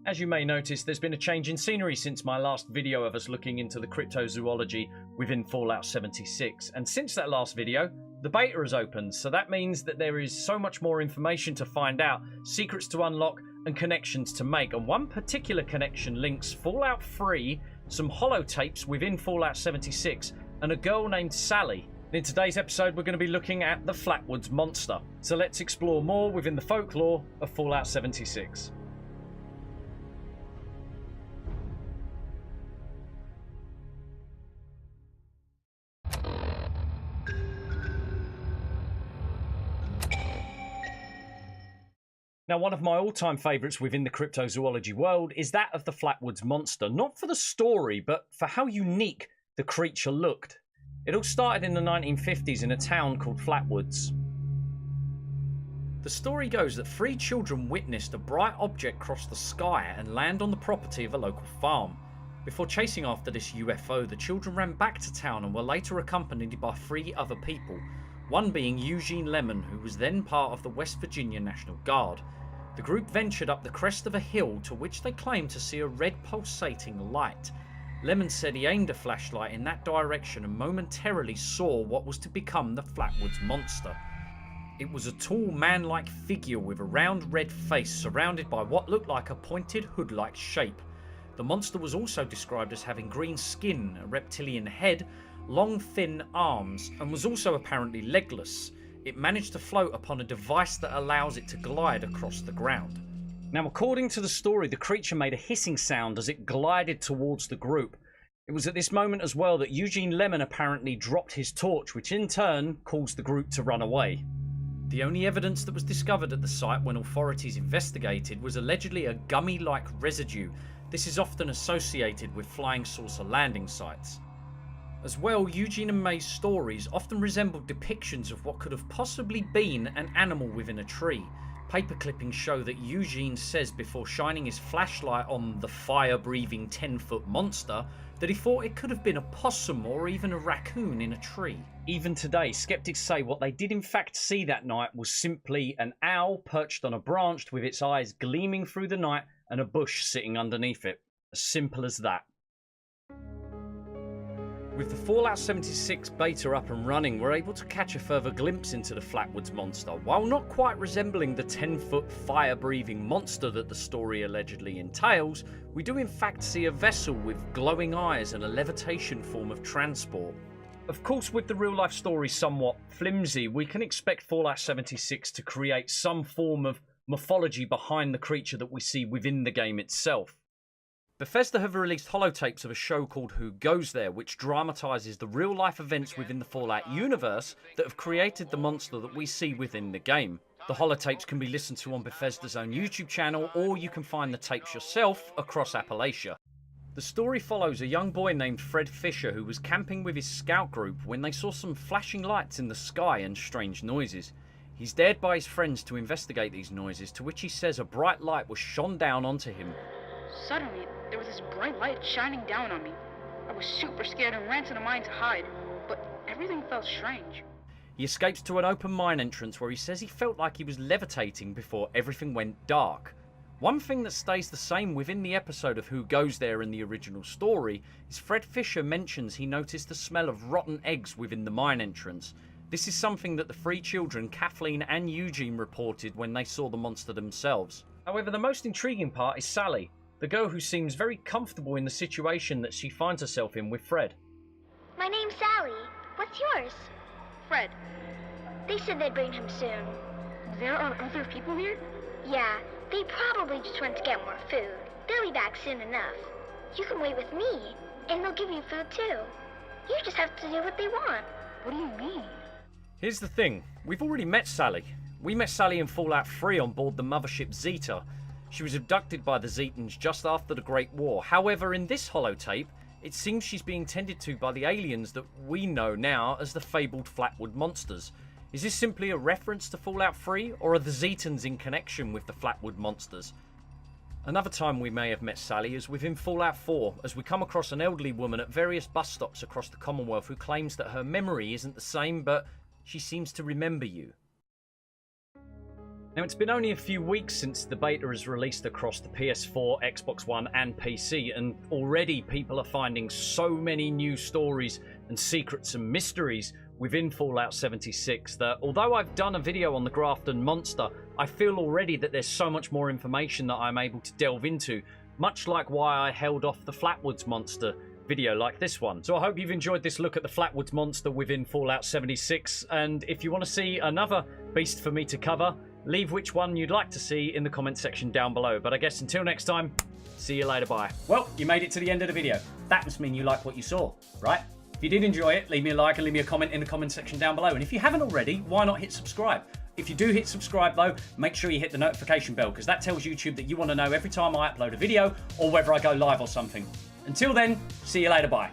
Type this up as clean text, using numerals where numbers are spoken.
As you may notice, there's been a change in scenery since my last video of us looking into the cryptozoology within Fallout 76, and since that last video, the beta has opened, so that means that there is so much more information to find out, secrets to unlock, and connections to make, and one particular connection links Fallout 3, some holotapes within Fallout 76, and a girl named Sally. In today's episode, we're going to be looking at the Flatwoods Monster, so let's explore more within the folklore of Fallout 76. Now, one of my all-time favourites within the cryptozoology world is that of the Flatwoods Monster, not for the story, but for how unique the creature looked. It all started in the 1950s in a town called Flatwoods. The story goes that 3 children witnessed a bright object cross the sky and land on the property of a local farm. Before chasing after this UFO, the children ran back to town and were later accompanied by 3 other people, one being Eugene Lemon, who was then part of the West Virginia National Guard. The group ventured up the crest of a hill to which they claimed to see a red pulsating light. Lemon said he aimed a flashlight in that direction and momentarily saw what was to become the Flatwoods Monster. It was a tall man-like figure with a round red face surrounded by what looked like a pointed hood-like shape. The monster was also described as having green skin, a reptilian head, long thin arms, and was also apparently legless. It managed to float upon a device that allows it to glide across the ground. Now, according to the story, the creature made a hissing sound as it glided towards the group. It was at this moment as well that Eugene Lemon apparently dropped his torch, which in turn caused the group to run away. The only evidence that was discovered at the site when authorities investigated was allegedly a gummy-like residue. This is often associated with flying saucer landing sites. As well, Eugene and May's stories often resembled depictions of what could have possibly been an animal within a tree. Paper clippings show that Eugene says before shining his flashlight on the fire-breathing 10-foot monster that he thought it could have been a possum or even a raccoon in a tree. Even today, skeptics say what they did in fact see that night was simply an owl perched on a branch with its eyes gleaming through the night and a bush sitting underneath it. As simple as that. With the Fallout 76 beta up and running, we're able to catch a further glimpse into the Flatwoods Monster. While not quite resembling the 10-foot fire-breathing monster that the story allegedly entails, we do in fact see a vessel with glowing eyes and a levitation form of transport. Of course, with the real-life story somewhat flimsy, we can expect Fallout 76 to create some form of mythology behind the creature that we see within the game itself. Bethesda have released holotapes of a show called Who Goes There, which dramatises the real-life events within the Fallout universe that have created the monster that we see within the game. The holotapes can be listened to on Bethesda's own YouTube channel, or you can find the tapes yourself across Appalachia. The story follows a young boy named Fred Fisher who was camping with his scout group when they saw some flashing lights in the sky and strange noises. He's dared by his friends to investigate these noises, to which he says a bright light was shone down onto him. Suddenly, there was this bright light shining down on me. I was super scared and ran to the mine to hide, but everything felt strange. He escapes to an open mine entrance where he says he felt like he was levitating before everything went dark. One thing that stays the same within the episode of Who Goes There in the original story is Fred Fisher mentions he noticed the smell of rotten eggs within the mine entrance. This is something that the 3 children, Kathleen and Eugene, reported when they saw the monster themselves. However, the most intriguing part is Sally, the girl who seems very comfortable in the situation that she finds herself in with Fred. My name's Sally. What's yours? Fred, They said they'd bring him soon. there are other people here? Yeah, they probably just went to get more food. They'll be back soon enough. You can wait with me, and they'll give you food too. You just have to do what they want. What do you mean? Here's the thing, we've already met Sally. We met Sally in Fallout 3 on board the Mothership Zeta. She was abducted by the Zetans just after the Great War. However, in this holotape, it seems she's being tended to by the aliens that we know now as the fabled Flatwood Monsters. Is this simply a reference to Fallout 3, or are the Zetans in connection with the Flatwood Monsters? Another time we may have met Sally is within Fallout 4, as we come across an elderly woman at various bus stops across the Commonwealth who claims that her memory isn't the same, but she seems to remember you. Now, it's been only a few weeks since the beta is released across the PS4, Xbox One and PC, and already people are finding so many new stories and secrets and mysteries within Fallout 76 that although I've done a video on the Grafton Monster, I feel already that there's so much more information that I'm able to delve into, much like why I held off the Flatwoods Monster video like this one. So I hope you've enjoyed this look at the Flatwoods Monster within Fallout 76, and if you want to see another beast for me to cover, leave which one you'd like to see in the comment section down below. But I guess until next time, see you later, bye. Well, you made it to the end of the video. That must mean you like what you saw, right? If you did enjoy it, leave me a like and leave me a comment in the comment section down below. And if you haven't already, why not hit subscribe? If you do hit subscribe though, make sure you hit the notification bell, because that tells YouTube that you want to know every time I upload a video or whether I go live or something. Until then, see you later, bye.